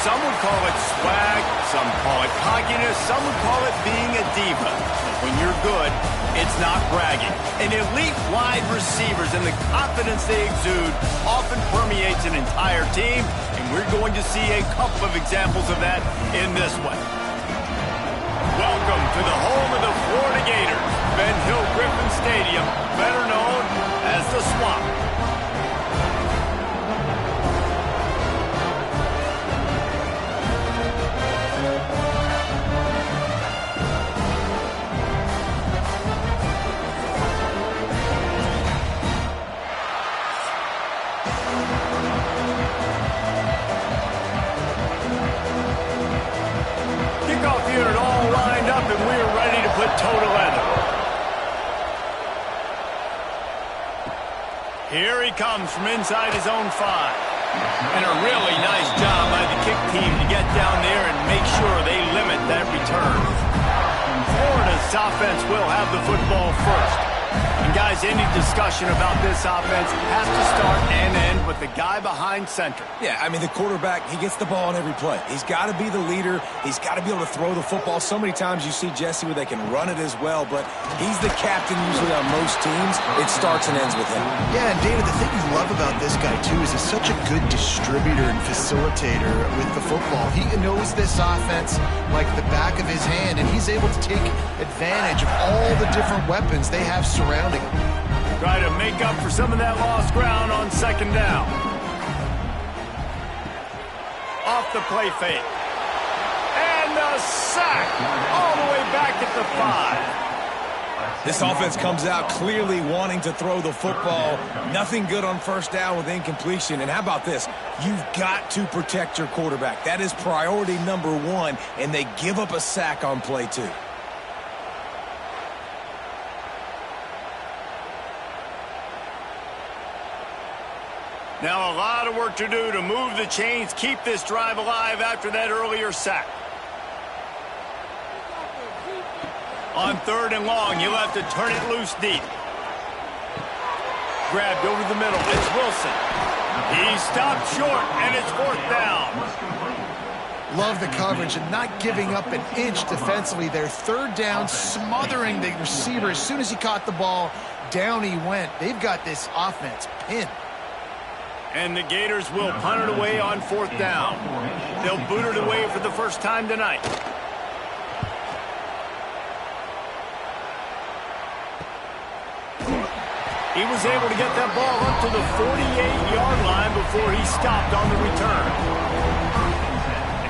Some would call it swag, some call it cockiness, some would call it being a diva. But when you're good, it's not bragging. And elite wide receivers and the confidence they exude often permeates an entire team, and we're going to see a couple of examples of that in this one. Welcome to the home of the Florida Gators, Ben Hill Griffin Stadium, better known as the Swamp. Total leather. Here he comes from inside his own 5. And a really nice job by the kick team to get down there and make sure they limit that return. Florida's offense will have the football first. And guys, any discussion about this offense has to start and end with the guy behind center. Yeah, I mean, the quarterback, he gets the ball on every play. He's got to be the leader. He's got to be able to throw the football. So many times you see Jesse where they can run it as well, but he's the captain usually on most teams. It starts and ends with him. Yeah, and David, the thing you love about this guy, too, is he's such a good distributor and facilitator with the football. He knows this offense like the back of his hand, and he's able to take advantage of all the different weapons they have surrounding him. Try to make up for some of that lost ground on second down. Off the play fake. And the sack all the way back at the 5. This offense comes out clearly wanting to throw the football. Nothing good on first down with incompletion. And how about this? You've got to protect your quarterback. That is priority number 1, and they give up a sack on play 2. Now a lot of work to do to move the chains, keep this drive alive after that earlier sack. On 3rd and long, you'll have to turn it loose deep. Grabbed over the middle. It's Wilson. He stopped short, and it's 4th down. Love the coverage and not giving up an inch defensively. Their 3rd down, smothering the receiver. As soon as he caught the ball, down he went. They've got this offense pinned. And the Gators will punt it away on 4th down. They'll boot it away for the first time tonight. He was able to get that ball up to the 48-yard line before he stopped on the return.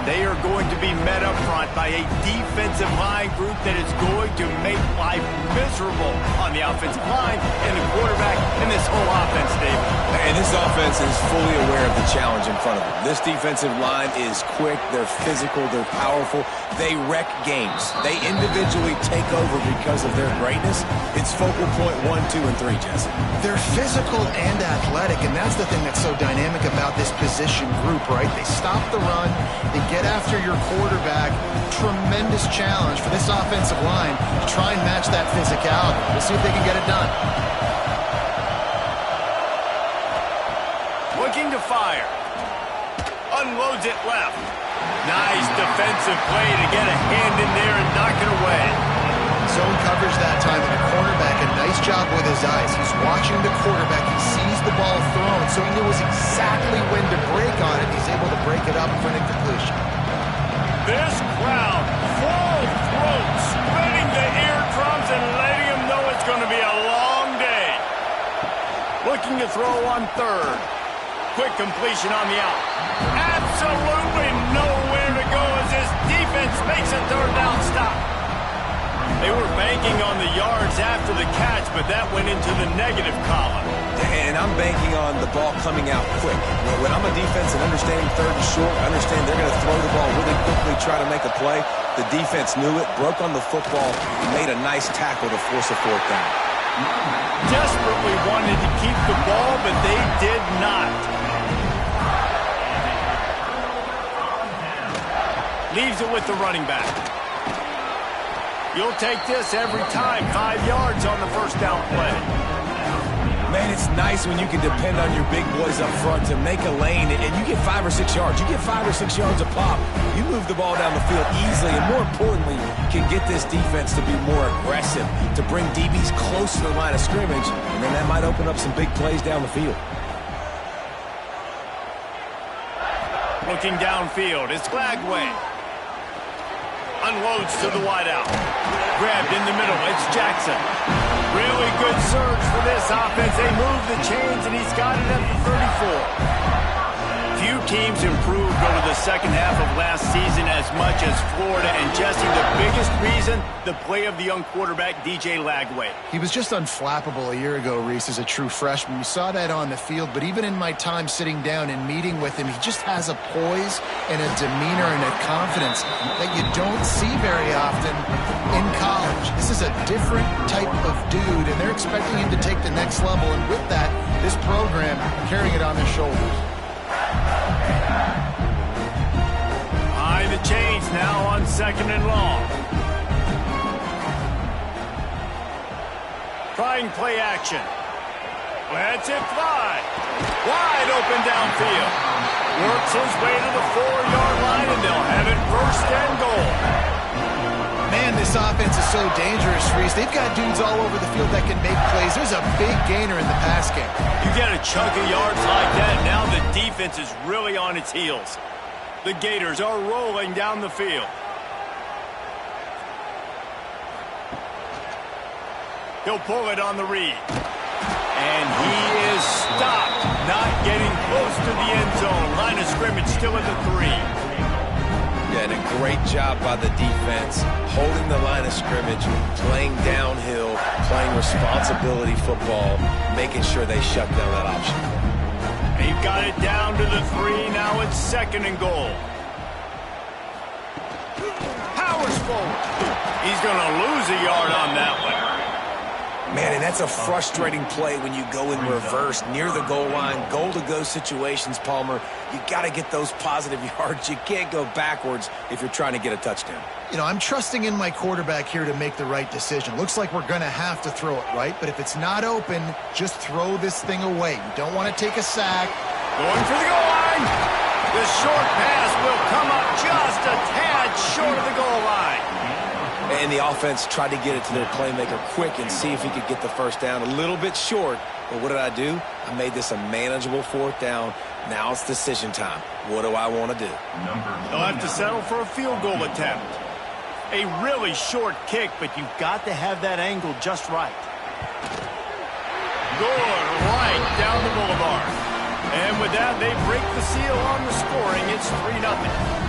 They are going to be met up front by a defensive line group that is going to make life miserable on the offensive line and the quarterback and this whole offense, David. And this offense is fully aware of the challenge in front of them. This defensive line is quick, they're physical, they're powerful. They wreck games. They individually take over because of their greatness. It's focal point 1, 2, and 3, Jesse. They're physical and athletic, and that's the thing that's so dynamic about this position group, right? They stop the run, they get after your quarterback. Tremendous challenge for this offensive line to try and match that physicality. We'll see if they can get it done. Looking to fire. Unloads it left. Nice defensive play to get a hand in there and knock it away. Zone coverage that time, and the cornerback, a nice job with his eyes. He's watching the quarterback. He sees the ball thrown, so he knows exactly when to break on it. He's able to break it up for an incompletion. This crowd, full throat, splitting the eardrums and letting him know it's going to be a long day. Looking to throw on 3rd. Quick completion on the out. Absolutely nowhere to go as this defense makes a 3rd down stop. They were banking on the yards after the catch, but that went into the negative column. And I'm banking on the ball coming out quick. When I'm a defense and understanding 3rd and short, I understand they're going to throw the ball really quickly, try to make a play. The defense knew it, broke on the football, made a nice tackle to force a 4th down. Desperately wanted to keep the ball, but they did not. Leaves it with the running back. You'll take this every time. 5 yards on the 1st down play. Man, it's nice when you can depend on your big boys up front to make a lane, and you get 5 or 6 yards. You get 5 or 6 yards a pop. You move the ball down the field easily, and more importantly, can get this defense to be more aggressive, to bring DBs close to the line of scrimmage, and then that might open up some big plays down the field. Looking downfield, it's Glagway. Unloads to the wideout. Grabbed in the middle, it's Jackson. Really good surge for this offense. They move the chains, and he's got it at the 34. Few teams improved over the second half of last season as much as Florida, and Jesse, the biggest reason, the play of the young quarterback, DJ Lagway. He was just unflappable a year ago, Reese, as a true freshman. You saw that on the field, but even in my time sitting down and meeting with him, he just has a poise and a demeanor and a confidence that you don't see very often in college. This is a different type of dude, and they're expecting him to take the next level, and with that, this program carrying it on their shoulders. High the chains now on 2nd and long. Trying play action. Lets it fly. Wide open downfield. Works his way to the 4-yard line, and they'll have it 1st and goal. Man, this offense is so dangerous, Reese. They've got dudes all over the field that can make plays. There's a big gainer in the pass game. You get a chunk of yards like that, now the defense is really on its heels. The Gators are rolling down the field. He'll pull it on the read. And he is stopped, not getting close to the end zone. Line of scrimmage still at the 3. Yeah, and a great job by the defense, holding the line of scrimmage, playing downhill, playing responsibility football, making sure they shut down that option. They've got it down to the 3. Now it's 2nd and goal. Powers forward. He's going to lose a yard on that one. Man, and that's a frustrating play when you go in reverse near the goal line, goal-to-go situations, Palmer. You got to get those positive yards. You can't go backwards if you're trying to get a touchdown. You know, I'm trusting in my quarterback here to make the right decision. Looks like we're going to have to throw it, right? But if it's not open, just throw this thing away. You don't want to take a sack. Going for the goal line. The short pass will come up just a tad short of the goal line. And the offense tried to get it to their playmaker quick and see if he could get the first down. A little bit short, but what did I do? I made this a manageable 4th down. Now it's decision time. What do I want to do? They'll have to settle for a field goal attempt. A really short kick, but you've got to have that angle just right. Good, right down the boulevard. And with that, they break the seal on the scoring. It's 3-0.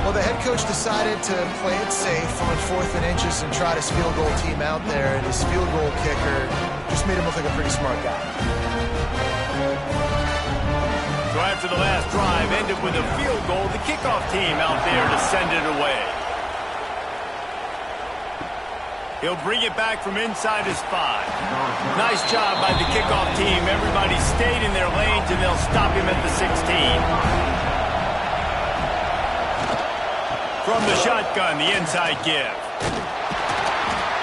Well, the head coach decided to play it safe on 4th and inches and trot his field goal team out there, and his field goal kicker just made him look like a pretty smart guy. So after the last drive ended with a field goal, the kickoff team out there to send it away. He'll bring it back from inside his 5. Nice job by the kickoff team. Everybody stayed in their lanes, and they'll stop him at the 16. From the shotgun, the inside give.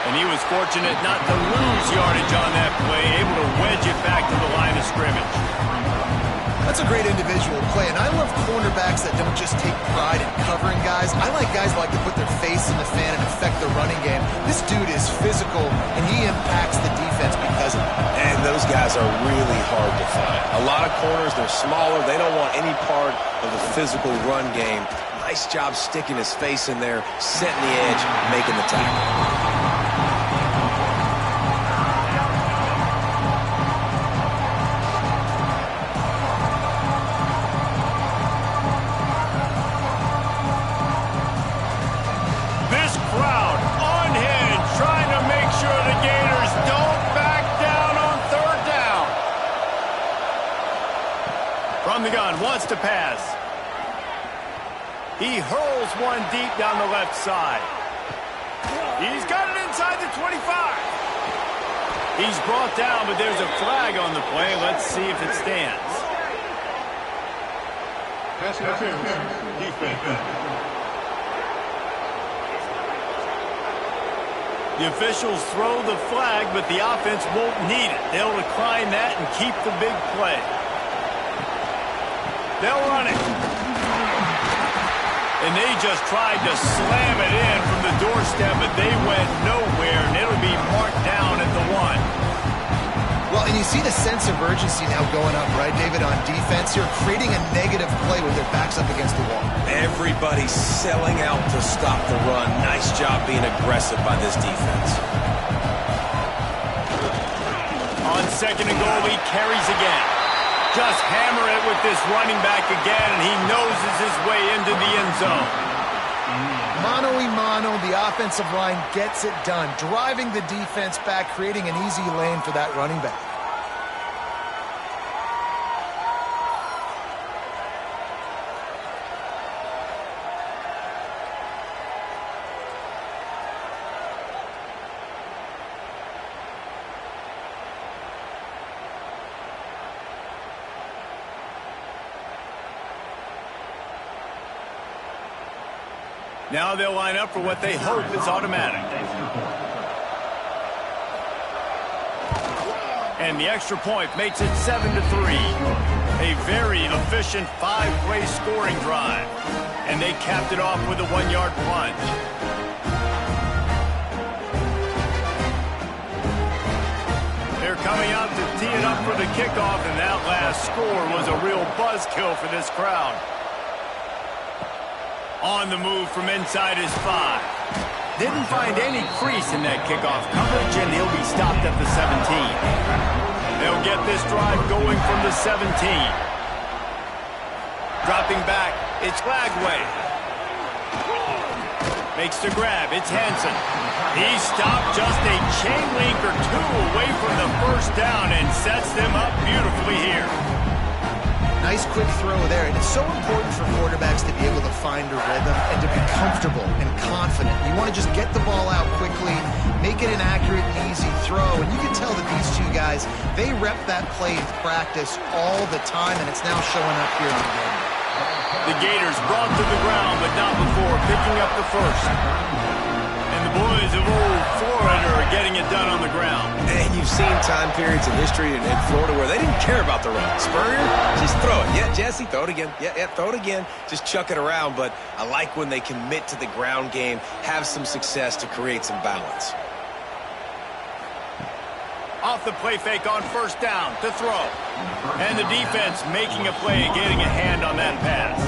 And he was fortunate not to lose yardage on that play, able to wedge it back to the line of scrimmage. That's a great individual play, and I love cornerbacks that don't just take pride in covering guys. I like guys who like to put their face in the fan and affect the running game. This dude is physical, and he impacts the defense because of it. And those guys are really hard to find. A lot of corners, they're smaller. They don't want any part of the physical run game. Nice job sticking his face in there, setting the edge, making the tackle. This crowd unhinged, trying to make sure the Gators don't back down on 3rd down. From the gun, wants to pass. He hurls one deep down the left side. He's got it inside the 25. He's brought down, but there's a flag on the play. Let's see if it stands. Pass interference, defense. The officials throw the flag, but the offense won't need it. They'll decline that and keep the big play. They'll run it. And they just tried to slam it in from the doorstep, but they went nowhere, and it'll be marked down at the 1. Well, and you see the sense of urgency now going up, right, David, on defense. You're creating a negative play with their backs up against the wall. Everybody's selling out to stop the run. Nice job being aggressive by this defense. On 2nd and goal, he carries again. Just hammer it with this running back again, and he noses his way into the end zone. Mano-a-mano, the offensive line gets it done, driving the defense back, creating an easy lane for that running back. Now they'll line up for what they hope is automatic. And the extra point makes it 7-3. A very efficient 5-play scoring drive. And they capped it off with a 1-yard plunge. They're coming out to tee it up for the kickoff, and that last score was a real buzzkill for this crowd. On the move from inside his 5. Didn't find any crease in that kickoff coverage, and he'll be stopped at the 17. They'll get this drive going from the 17. Dropping back, it's Lagway. Makes the grab, it's Hansen. He stopped just a chain link or 2 away from the first down and sets them up beautifully here. Nice quick throw there, and it's so important for quarterbacks to be able to find a rhythm and to be comfortable and confident. You want to just get the ball out quickly, make it an accurate and easy throw, and you can tell that these two guys, they rep that play in practice all the time, and it's now showing up here in the game. The Gators brought to the ground, but not before picking up the first. And the boys of old Florida are getting it done on the ground. And you've seen time periods in history in Florida where they didn't care about the run. Spurrier, just throw it. Yeah, Jesse, throw it again. Yeah, throw it again. Just chuck it around. But I like when they commit to the ground game, have some success to create some balance. Off the play fake on first down to throw. And the defense making a play and getting a hand on that pass.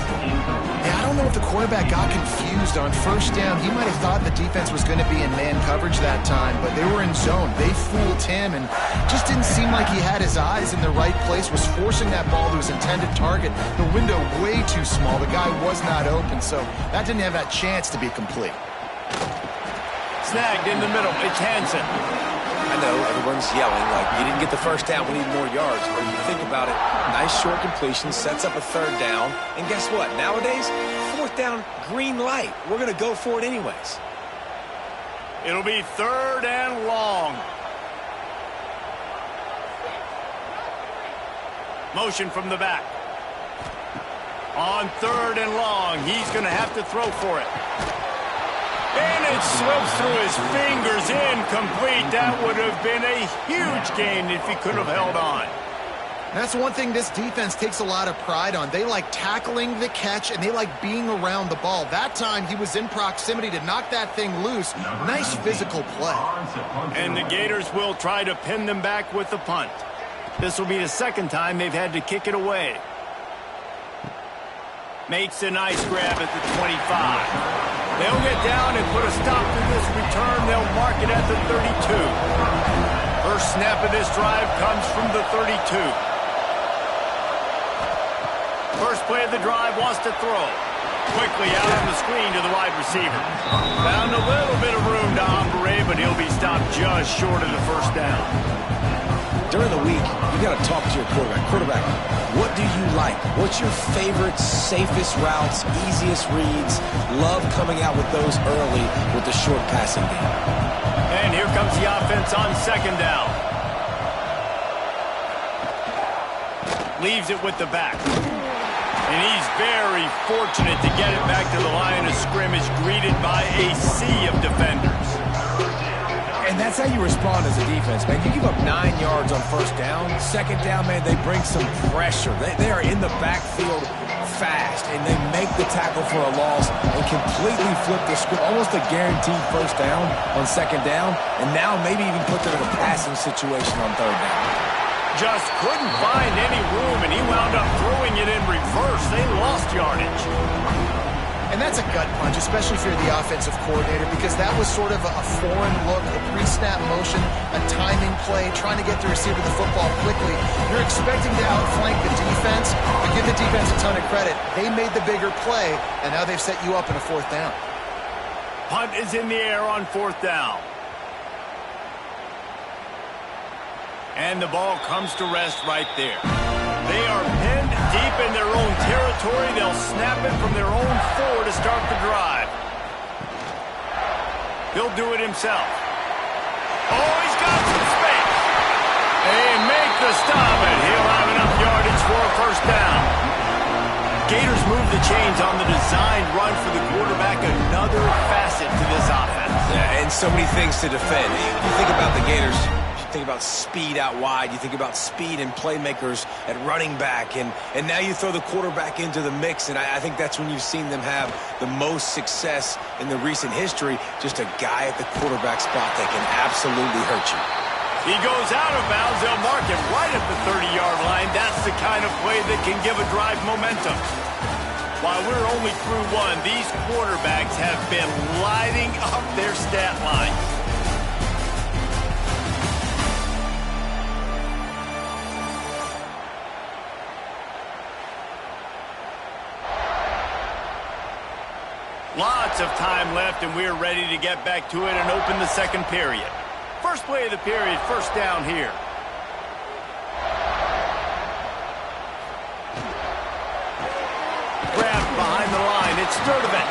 Yeah, I don't know if the quarterback got confused on first down. He might have thought the defense was going to be in man coverage that time, but they were in zone. They fooled him and just didn't seem like he had his eyes in the right place, was forcing that ball to his intended target. The window way too small. The guy was not open, so that didn't have that chance to be complete. Snagged in the middle. It's Hansen. I know everyone's yelling like, you didn't get the first down, we need more yards. But if you think about it, nice short completion, sets up a 3rd down. And guess what? Nowadays, 4th down, green light. We're going to go for it anyways. It'll be 3rd and long. Motion from the back. On 3rd and long, he's going to have to throw for it. And it slips through his fingers, incomplete. That would have been a huge gain if he could have held on. That's one thing this defense takes a lot of pride on. They like tackling the catch, and they like being around the ball. That time, he was in proximity to knock that thing loose. Nice physical play. And the Gators will try to pin them back with the punt. This will be the 2nd time they've had to kick it away. Makes a nice grab at the 25. They'll get down and put a stop to this return. They'll mark it at the 32. First snap of this drive comes from the 32. First play of the drive wants to throw. Quickly out on the screen to the wide receiver. Found a little bit of room to operate, but he'll be stopped just short of the first down. During the week, you got to talk to your quarterback. Quarterback, what do you like? What's your favorite, safest routes, easiest reads? Love coming out with those early with the short passing game. And here comes the offense on 2nd down. Leaves it with the back. And he's very fortunate to get it back to the line of scrimmage, greeted by a sea of defenders. And that's how you respond as a defense, man. You give up 9 yards on first down. Second down, man, they bring some pressure. They are in the backfield fast, and they make the tackle for a loss and completely flip the script. Almost a guaranteed first down on second down, and now maybe even put them in a passing situation on third down. Just couldn't find any room, and he wound up throwing it in reverse. They lost yardage. And that's a gut punch, especially if you're the offensive coordinator, because that was sort of a foreign look, a pre-snap motion, a timing play, trying to get the receiver the football quickly. You're expecting to outflank the defense, but give the defense a ton of credit. They made the bigger play, and now they've set you up in a fourth down. Punt is in the air on fourth down. And the ball comes to rest right there. They are pinned deep in their own territory. They'll snap it from their own 4 to start the drive. He'll do it himself. Oh, he's got some space. They make the stop, and he'll have enough yardage for a first down. Gators move the chains on the designed run for the quarterback. Another facet to this offense. Yeah, and so many things to defend. You think about the Gators. Think about speed out wide. You think about speed and playmakers at running back. And now you throw the quarterback into the mix. And I think that's when you've seen them have the most success in the recent history. Just a guy at the quarterback spot that can absolutely hurt you. He goes out of bounds. They'll mark it right at the 30-yard line. That's the kind of play that can give a drive momentum. While we're only through one, these quarterbacks have been lighting up their stat line. Lots of time left, and we're ready to get back to it and open the second period. First play of the period, first down here. Grabbed behind the line, it's Sturdivant.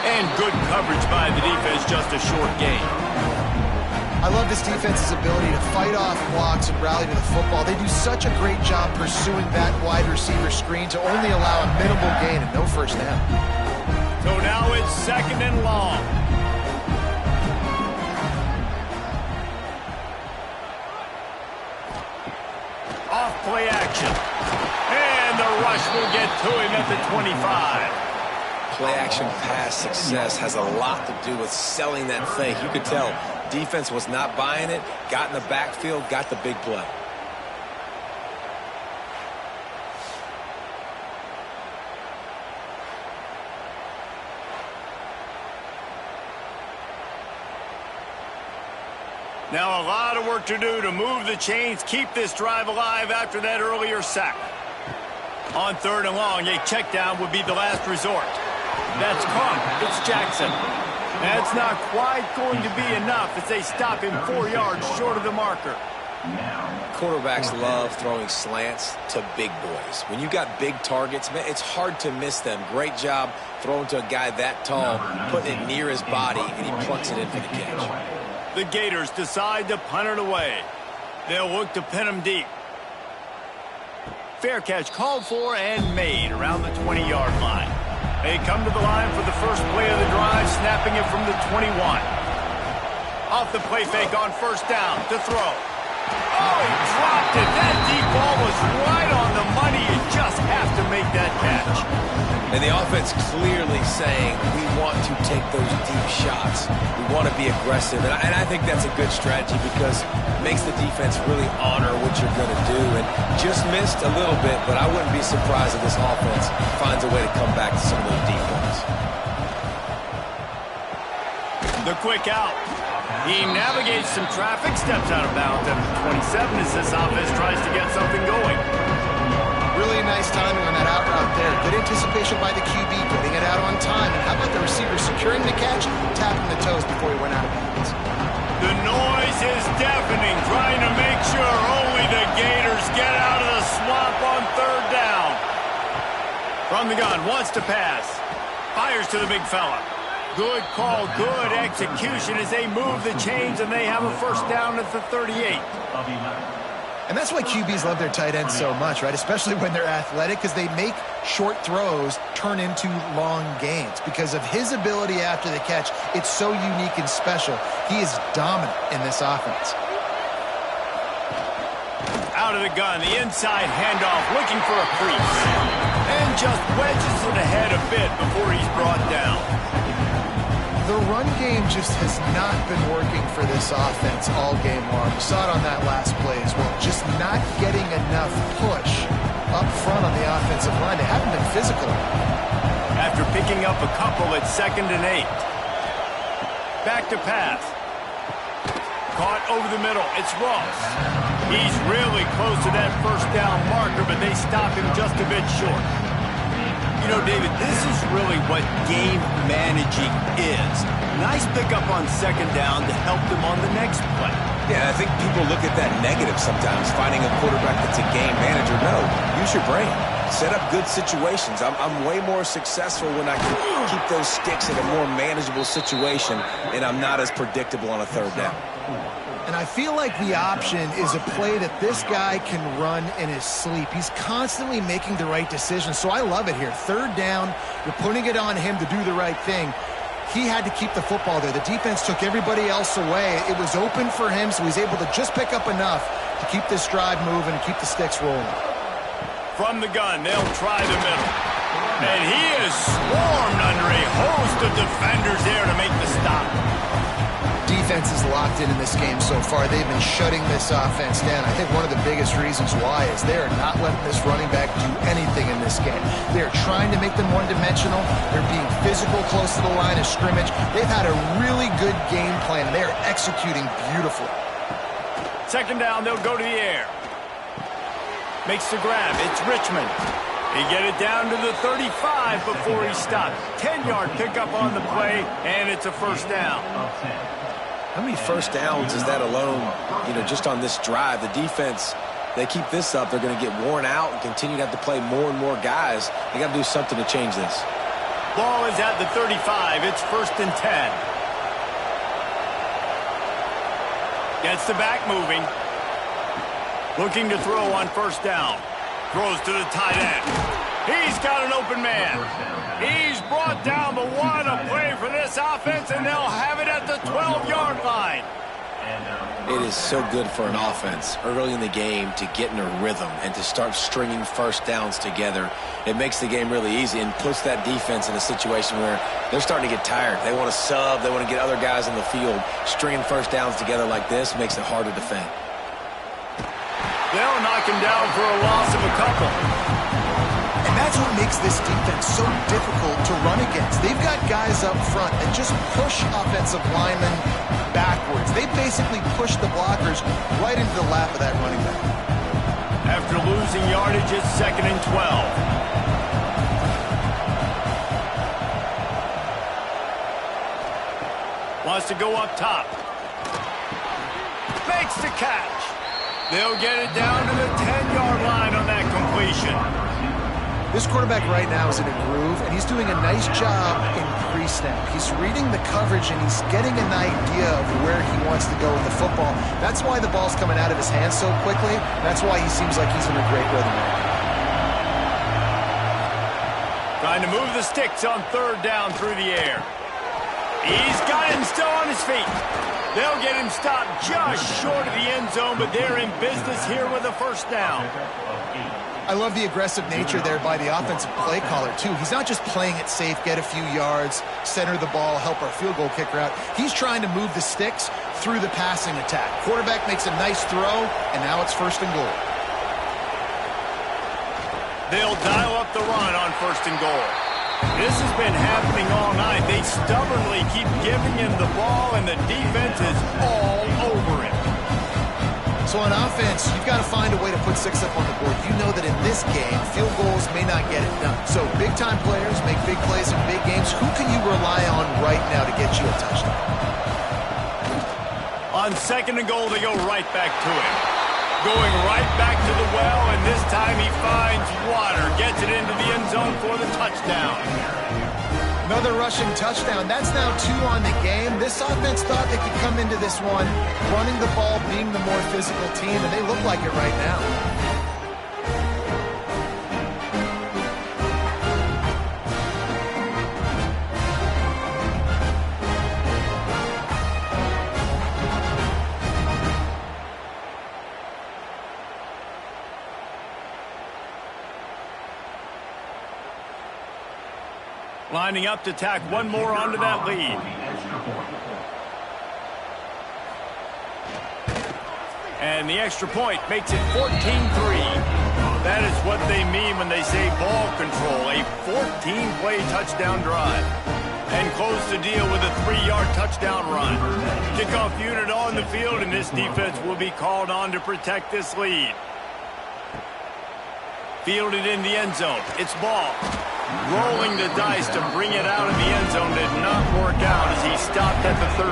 And good coverage by the defense, just a short gain. I love this defense's ability to fight off blocks and rally to the football. They do such a great job pursuing that wide receiver screen to only allow a minimal gain and no first down. So now it's second and long. Off play action. And the rush will get to him at the 25. Play action pass success has a lot to do with selling that fake. You could tell defense was not buying it, got in the backfield, got the big play. Now a lot of work to do to move the chains, keep this drive alive after that earlier sack. On third and long, a check down would be the last resort. That's Crump. It's Jackson. That's not quite going to be enough as they stop him 4 yards short of the marker. Quarterbacks love throwing slants to big boys. When you got big targets, man, it's hard to miss them. Great job throwing to a guy that tall, putting it near his body, and he plucks it in for the catch. The Gators decide to punt it away. They'll look to pin him deep. Fair catch called for and made around the 20-yard line. They come to the line for the first play of the drive, snapping it from the 21. Off the play fake on first down to throw. Oh, he dropped it. That deep ball was right on the money. You just have to make that catch. And the offense clearly saying, we want to take those deep shots. We want to be aggressive. And I think that's a good strategy because it makes the defense really honor what you're going to do. And just missed a little bit, but I wouldn't be surprised if this offense finds a way to come back to some of those deep ones. The quick out. He navigates some traffic, steps out of bounds at the 27 as this offense tries to get something going. Really nice timing on that out route there. Good anticipation by the QB, getting it out on time. And how about the receiver securing the catch, tapping the toes before he went out of bounds. The noise is deafening, trying to make sure only the Gators get out of the swamp on third down. From the gun, wants to pass. Fires to the big fella. Good call, good execution as they move the chains, and they have a first down at the 38. And that's why QBs love their tight ends so much, right? Especially when they're athletic, because they make short throws turn into long gains. Because of his ability after the catch, it's so unique and special. He is dominant in this offense. Out of the gun, the inside handoff, looking for a crease. And just wedges it ahead a bit before he's brought down. The run game just has not been working for this offense all game long. We saw it on that last play as well. Just not getting enough push up front on the offensive line. They haven't been physical. After picking up a couple at 2nd and 8. Back to pass. Caught over the middle. It's Ross. He's really close to that first down marker, but they stop him just a bit short. You know, David, this is really what game managing is. Nice pickup on 2nd down to help them on the next play. Yeah, I think people look at that negative sometimes, finding a quarterback that's a game manager. No, use your brain. Set up good situations. I'm way more successful when I can keep those sticks in a more manageable situation, and I'm not as predictable on a 3rd down. And I feel like the option is a play that this guy can run in his sleep. He's constantly making the right decisions, so I love it here. 3rd down, you're putting it on him to do the right thing. He had to keep the football there. The defense took everybody else away. It was open for him, so he's able to just pick up enough to keep this drive moving and keep the sticks rolling. From the gun, they'll try the middle. And he is swarmed under a host of defenders there to make the stop. Defense is locked in this game so far. They've been shutting this offense down. I think one of the biggest reasons why is they are not letting this running back do anything in this game. They're trying to make them one-dimensional. They're being physical close to the line of scrimmage. They've had a really good game plan. They are executing beautifully. 2nd down, they'll go to the air. Makes the grab. It's Richmond. He get it down to the 35 before he stopped. 10-yard pickup on the play, and it's a 1st down. How many 1st downs is that alone, just on this drive? The defense, they keep this up, they're going to get worn out and continue to have to play more and more guys. They got to do something to change this. Ball is at the 35. It's 1st and 10. Gets the back moving. Looking to throw on 1st down. Throws to the tight end. He's got an open man. He's brought down, but what a play for this offense, and they'll have it at the 12-yard line. It is so good for an offense early in the game to get in a rhythm and to start stringing 1st downs together. It makes the game really easy and puts that defense in a situation where they're starting to get tired. They want to sub. They want to get other guys in the field. Stringing 1st downs together like this makes it hard to defend. They'll knock him down for a loss of a couple. And that's what makes this defense so difficult to run against. They've got guys up front that just push offensive linemen backwards. They basically push the blockers right into the lap of that running back. After losing yardage, it's 2nd and 12. Wants to go up top. Makes the catch. They'll get it down to the 10-yard line on that completion. This quarterback right now is in a groove, and he's doing a nice job in pre-snap. He's reading the coverage, and he's getting an idea of where he wants to go with the football. That's why the ball's coming out of his hands so quickly. That's why he seems like he's in a great rhythm right now. Trying to move the sticks on 3rd down through the air. He's got him still on his feet. They'll get him stopped just short of the end zone, but they're in business here with a 1st down. I love the aggressive nature there by the offensive play caller, too. He's not just playing it safe, get a few yards, center the ball, help our field goal kicker out. He's trying to move the sticks through the passing attack. Quarterback makes a nice throw, and now it's 1st and goal. They'll dial up the run on 1st and goal. This has been happening all night. They stubbornly keep giving him the ball, and the defense is all over him. So on offense, you've got to find a way to put 6 up on the board. You know that in this game, field goals may not get it done. So big-time players make big plays in big games. Who can you rely on right now to get you a touchdown? On 2nd and goal, they go right back to him. Going right back to the well, and this time he finds water. Gets it into the end zone for the touchdown. Another rushing touchdown. That's now 2 on the game. This offense thought they could come into this one running the ball, being the more physical team, and they look like it right now. Lining up to tack one more onto that lead. And the extra point makes it 14-3. That is what they mean when they say ball control. A 14-play touchdown drive. And close the deal with a 3-yard touchdown run. Kickoff unit on the field, and this defense will be called on to protect this lead. Fielded in the end zone. It's ball. Rolling the dice to bring it out of the end zone did not work out as he stopped at the 13.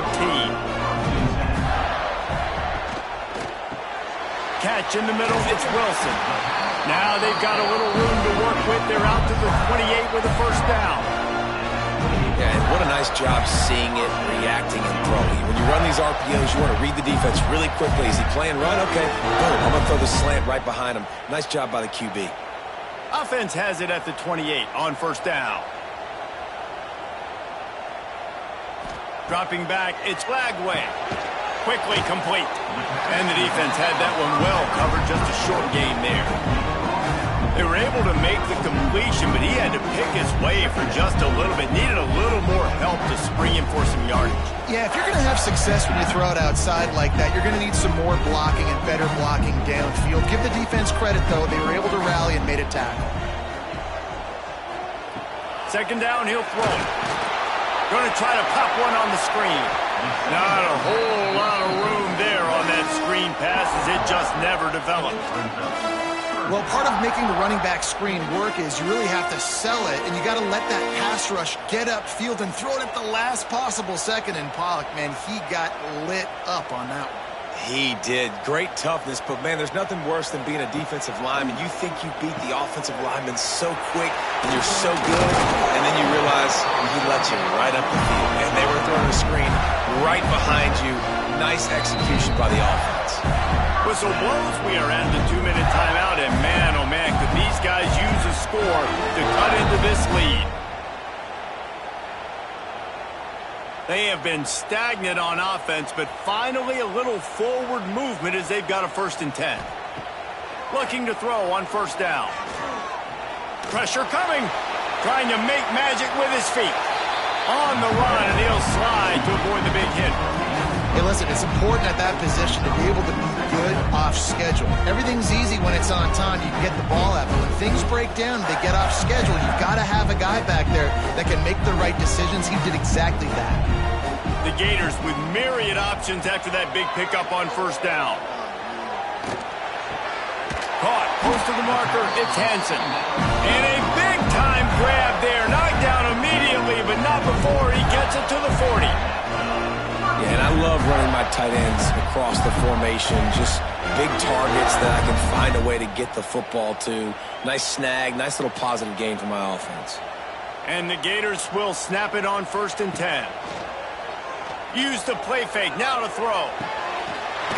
Catch in the middle, it's Wilson. Now they've got a little room to work with. They're out to the 28 with a first down. Yeah, and what a nice job seeing it, reacting, and throwing. When you run these RPOs, you want to read the defense really quickly. Is he playing run? Okay, boom, I'm going to throw the slant right behind him. Nice job by the QB. Offense has it at the 28 on first down. Dropping back, it's Lagway. Quickly complete. And the defense had that one well covered, just a short gain there. They were able to make the completion, but he had to pick his way for just a little bit. Needed a little more help to spring him for some yardage. Yeah, if you're going to have success when you throw it outside like that, you're going to need some more blocking and better blocking downfield. Give the defense credit, though. They were able to rally and made a tackle. Second down, he'll throw it. Going to try to pop one on the screen. Not a whole lot of room there on that screen pass as it just never developed. Well, part of making the running back screen work is you really have to sell it, and you got to let that pass rush get upfield and throw it at the last possible second. And Pollock, man, he got lit up on that one. He did. Great toughness, but, man, there's nothing worse than being a defensive lineman. You think you beat the offensive lineman so quick, and you're so good, and then you realize he let you right up the field. And they were throwing a screen right behind you. Nice execution by the offense. Whistle blows. We are at the 2-minute timeout, and man, oh man, could these guys use a score to cut into this lead. They have been stagnant on offense, but finally a little forward movement as they've got a 1st and 10. Looking to throw on first down. Pressure coming. Trying to make magic with his feet. On the run, and he'll slide to avoid the big hit. Hey, listen, it's important at that position to be able to be good off schedule. Everything's easy when it's on time. You can get the ball out. But when things break down, they get off schedule. You've got to have a guy back there that can make the right decisions. He did exactly that. The Gators with myriad options after that big pickup on first down. Caught, close to the marker, it's Hansen. And a big-time grab there. Knocked down immediately, but not before he gets it to the 40. Yeah, and I love running my tight ends across the formation. Just big targets that I can find a way to get the football to. Nice snag, nice little positive gain for my offense. And the Gators will snap it on 1st and 10. Use the play fake, now to throw.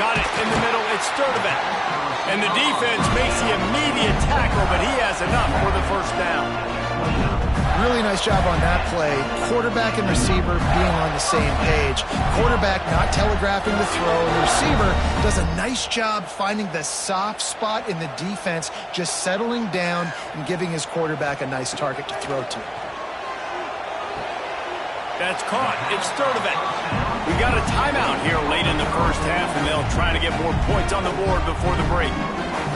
Got it in the middle, it's Sturdivant. And the defense makes the immediate tackle, but he has enough for the first down. Really nice job on that play. Quarterback and receiver being on the same page. Quarterback not telegraphing the throw. And the receiver does a nice job finding the soft spot in the defense, just settling down and giving his quarterback a nice target to throw to. That's caught. It's Sturdivant. We got a timeout here late in the first half, and they'll try to get more points on the board before the break.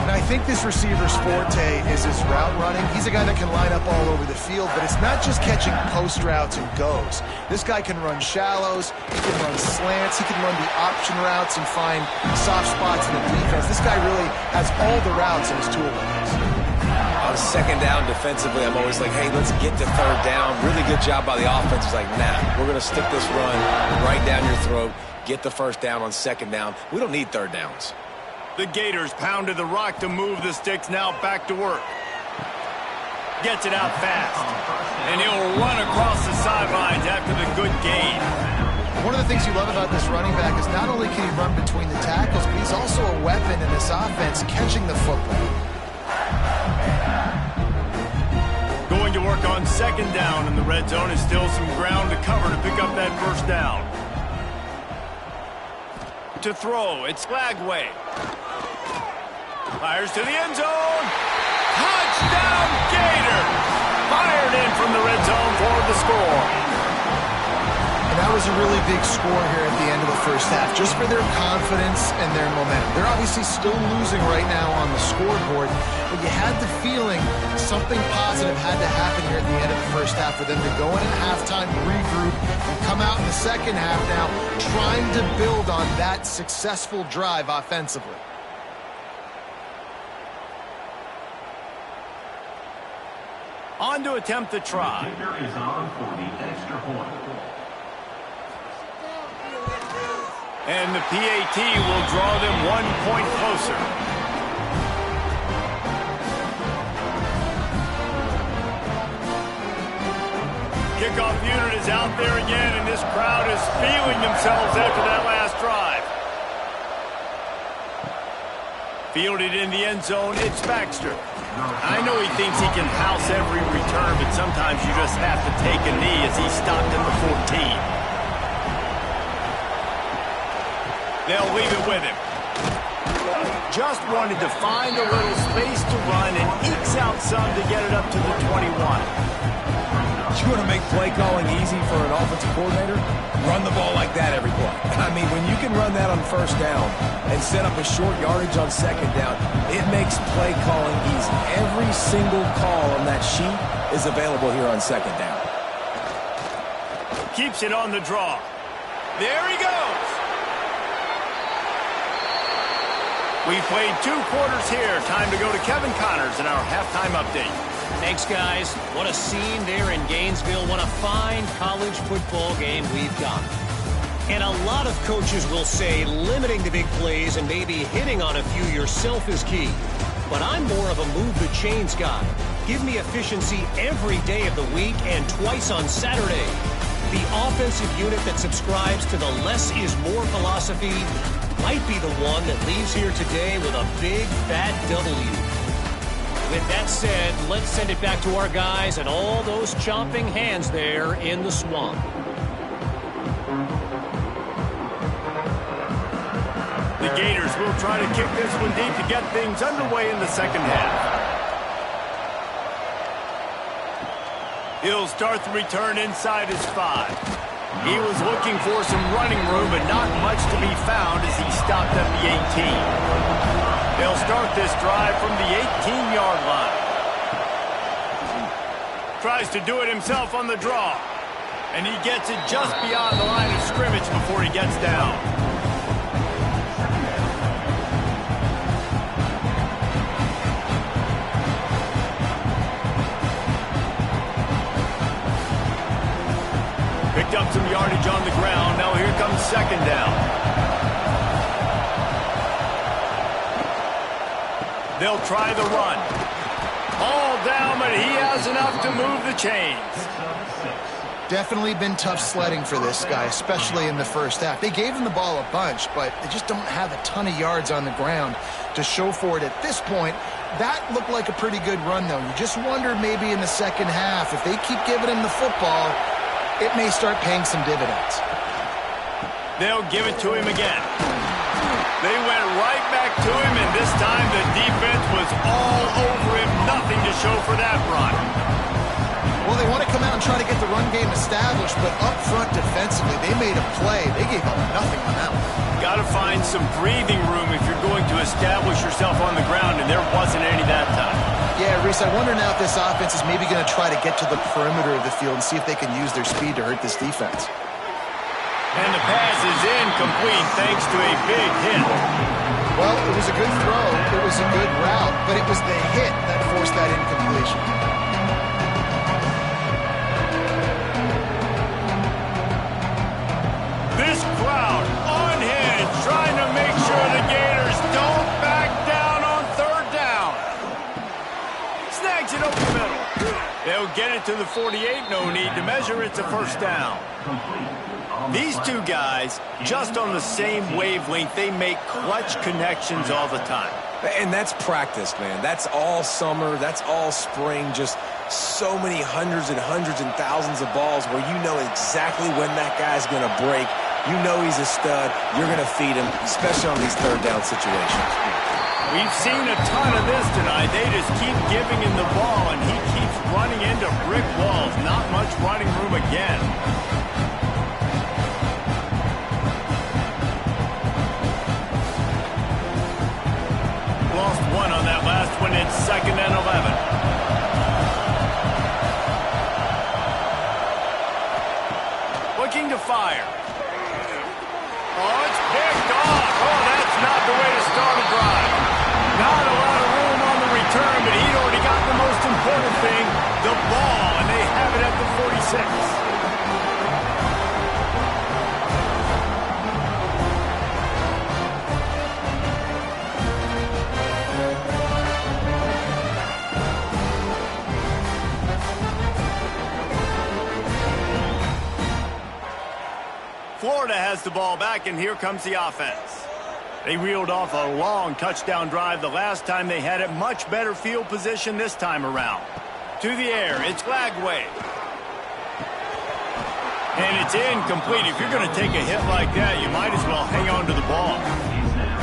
And I think this receiver's forte is his route running. He's a guy that can line up all over the field, but it's not just catching post routes and goes. This guy can run shallows, he can run slants, he can run the option routes and find soft spots in the defense. This guy really has all the routes in his toolbox. On second down defensively, I'm always like, hey, let's get to third down. Really good job by the offense. It's like, nah, we're going to stick this run right down your throat, get the first down on second down. We don't need third downs. The Gators pounded the rock to move the sticks, now back to work. Gets it out fast. And he'll run across the sidelines after the good gain. One of the things you love about this running back is not only can he run between the tackles, but he's also a weapon in this offense catching the football. Going to work on second down in the red zone is still some ground to cover to pick up that first down. To throw, it's Lagway. Fires to the end zone. Touchdown, Gators! Fired in from the red zone for the score. And that was a really big score here at the end of the first half, just for their confidence and their momentum. They're obviously still losing right now on the scoreboard, but you had the feeling something positive had to happen here at the end of the first half for them to go in at halftime, regroup, and come out in the second half now trying to build on that successful drive offensively. On to attempt the try. Is on for the extra point. And the PAT will draw them 1 point closer. Kickoff unit is out there again, and this crowd is feeling themselves after that last drive. Fielded in the end zone, it's Baxter. I know he thinks he can house every return, but sometimes you just have to take a knee as he's stopped at the 14. They'll leave it with him. Just wanted to find a little space to run and ekes out some to get it up to the 21. You want to make play calling easy for an offensive coordinator? Run the ball like that every play. I mean, when you can run that on first down and set up a short yardage on second down, it makes play calling easy. Every single call on that sheet is available here on second down. Keeps it on the draw. There he goes. We've played 2 quarters here. Time to go to Kevin Connors in our halftime update. Thanks, guys. What a scene there in Gainesville. What a fine college football game we've got. And a lot of coaches will say limiting the big plays and maybe hitting on a few yourself is key. But I'm more of a move the chains guy. Give me efficiency every day of the week and twice on Saturday. The offensive unit that subscribes to the less is more philosophy might be the one that leaves here today with a big fat W. With that said, let's send it back to our guys and all those chomping hands there in the swamp. The Gators will try to kick this one deep to get things underway in the second half. He'll start the return inside his 5. He was looking for some running room, but not much to be found as he stopped at the 18. They'll start this drive from the 18-yard line. Tries to do it himself on the draw. And he gets it just beyond the line of scrimmage before he gets down. Picked up some yardage on the ground. Now here comes second down. They'll try the run. All down, but he has enough to move the chains. Definitely been tough sledding for this guy, especially in the first half. They gave him the ball a bunch, but they just don't have a ton of yards on the ground to show for it at this point. That looked like a pretty good run, though. You just wonder maybe in the second half, if they keep giving him the football, it may start paying some dividends. They'll give it to him again. They went right back to him, and this time the defense was all over him. Nothing to show for that run. Well, they want to come out and try to get the run game established, but up front defensively, they made a play. They gave up nothing on that one. Got to find some breathing room if you're going to establish yourself on the ground, and there wasn't any that time. Yeah, Reese, I wonder now if this offense is maybe going to try to get to the perimeter of the field and see if they can use their speed to hurt this defense. And the pass is incomplete thanks to a big hit. Well, it was a good throw, it was a good route, but it was the hit that forced that incompletion. This crowd unhinged, trying to make sure the Gators don't back down on third down. Snags finds it over the middle. They'll get it to the 48. No need to measure. It's a first down. These two guys, just on the same wavelength, they make clutch connections all the time. And that's practice, man. That's all summer. That's all spring. Just so many hundreds and thousands of balls where you know exactly when that guy's going to break. You know he's a stud. You're going to feed him, especially on these third down situations. We've seen a ton of this tonight. They just keep giving him the ball, and he keeps running into brick walls. Not much running room again. Lost one on that last one. It's 2nd and 11. Looking to fire. Oh, it's picked off. Oh, that's not the way to start a drive. Not a lot of room on the return, but he'd already got the most important thing, the ball, and they have it at the 46. Florida has the ball back, and here comes the offense. They reeled off a long touchdown drive the last time they had it. Much better field position this time around. To the air, it's Glagway. And it's incomplete. If you're going to take a hit like that, you might as well hang on to the ball.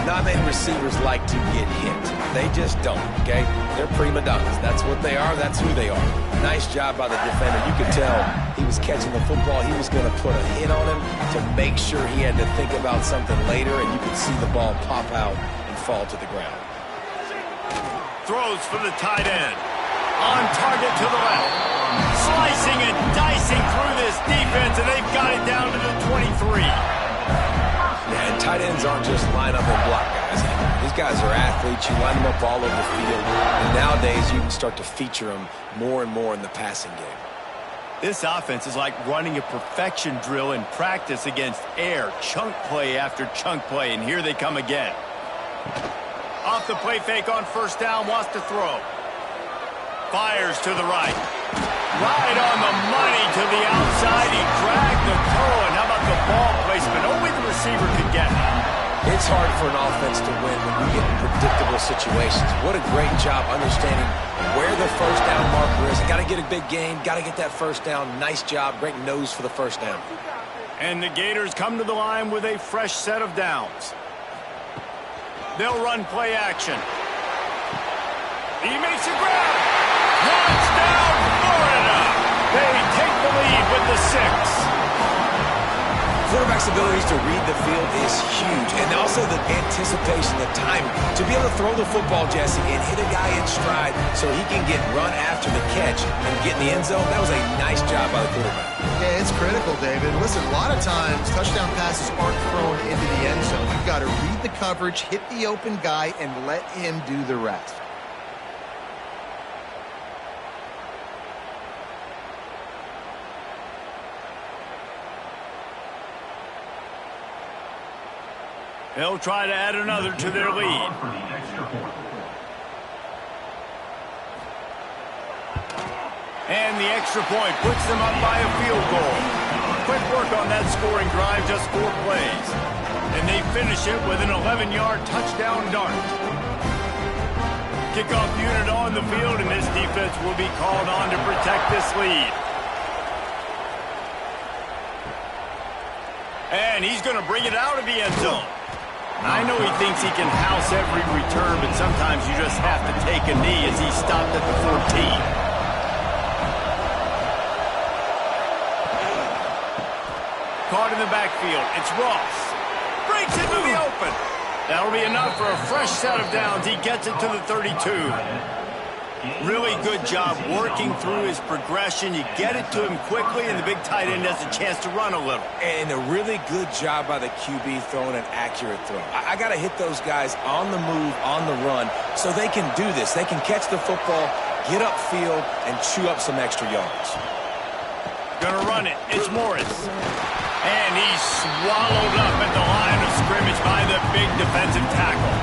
Not many receivers like to get hit. They just don't, okay? They're prima donnas. That's what they are. That's who they are. Nice job by the defender. You could tell he was catching the football. He was going to put a hit on him to make sure he had to think about something later, and you could see the ball pop out and fall to the ground. Throws for the tight end. On target to the left. Slicing and dicing through this defense, and they've got it down to the 23. Yeah, and tight ends aren't just line up and block guys anymore. These guys are athletes. You line them up all over the field. And nowadays, you can start to feature them more and more in the passing game. This offense is like running a perfection drill in practice against air. Chunk play after chunk play, and here they come again. Off the play fake on first down, wants to throw. Fires to the right. Right on the money to the outside. He dragged the toe, and how about the ball placement? Only the receiver could get it. It's hard for an offense to win when you get in predictable situations. What a great job understanding where the first down marker is. Got to get a big gain. Got to get that first down. Nice job. Great nose for the first down. And the Gators come to the line with a fresh set of downs. They'll run play action. He makes a grab. Touchdown, Florida! They take the lead with the 6. Quarterback's abilities to read the field is huge, and also the anticipation, the timing. To be able to throw the football, Jesse, and hit a guy in stride so he can get run after the catch and get in the end zone, that was a nice job by the quarterback. Yeah, it's critical, David. Listen, a lot of times touchdown passes aren't thrown into the end zone. You've got to read the coverage, hit the open guy, and let him do the rest. They'll try to add another to their lead. And the extra point puts them up by a field goal. Quick work on that scoring drive, just 4 plays. And they finish it with an 11-yard touchdown dart. Kickoff unit on the field, and this defense will be called on to protect this lead. And he's going to bring it out of the end zone. I know he thinks he can house every return, but sometimes you just have to take a knee as he stopped at the 14. Caught in the backfield. It's Ross. Breaks into the open. That'll be enough for a fresh set of downs. He gets it to the 32. Really good job working through his progression. You get it to him quickly, and the big tight end has a chance to run a little. And a really good job by the QB throwing an accurate throw. I got to hit those guys on the move, on the run, so they can do this. They can catch the football, get upfield, and chew up some extra yards. Gonna run it. It's Morris. And he's swallowed up at the line of scrimmage by the big defensive tackle.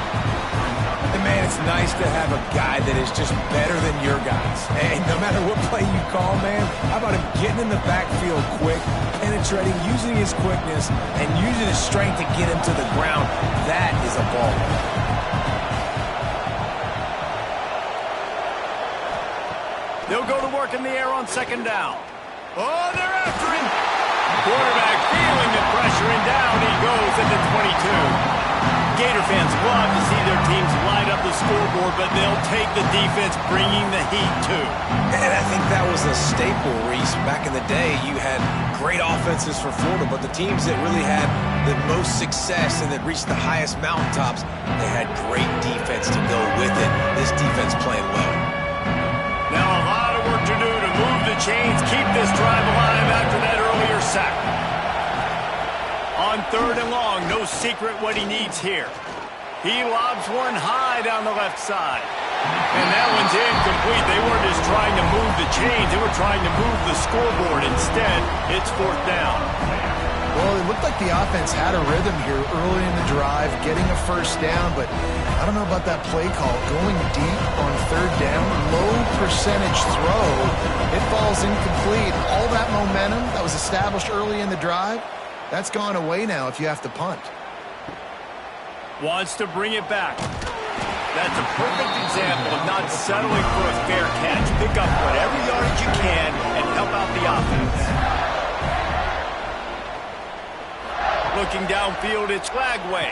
And man, it's nice to have a guy that is just better than your guys. And no matter what play you call, man, how about him getting in the backfield quick, penetrating, using his quickness, and using his strength to get him to the ground. That is a ball. They'll go to work in the air on second down. Oh, they're after him. Quarterback feeling the pressure, and down he goes at the 22. Gator fans love to see their teams light up the scoreboard, but they'll take the defense bringing the heat too. And I think that was a staple, Reese. Back in the day, you had great offenses for Florida, but the teams that really had the most success and that reached the highest mountaintops, they had great defense to go with it. This defense playing well. Now a lot of work to do to move the chains, keep this drive alive after that earlier sack. On third and long, no secret what he needs here. He lobs one high down the left side. And that one's incomplete. They weren't just trying to move the chains, they were trying to move the scoreboard. Instead, it's fourth down. Well, it looked like the offense had a rhythm here early in the drive, getting a first down, but I don't know about that play call. Going deep on third down, low percentage throw, it falls incomplete. All that momentum that was established early in the drive, that's gone away now if you have to punt. Wants to bring it back. That's a perfect example of not settling for a fair catch. Pick up whatever yardage you can and help out the offense. Looking downfield, it's Lagway.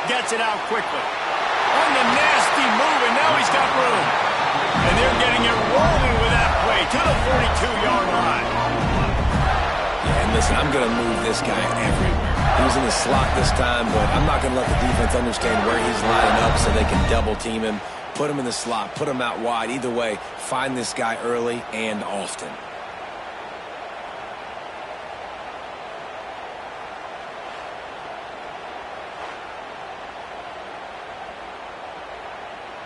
Gets it out quickly. On the nasty move, and now he's got room. And they're getting it rolling with that play to the 42-yard line. Yeah, and listen, I'm going to move this guy everywhere. He was in the slot this time, but I'm not going to let the defense understand where he's lining up so they can double-team him, put him in the slot, put him out wide. Either way, find this guy early and often.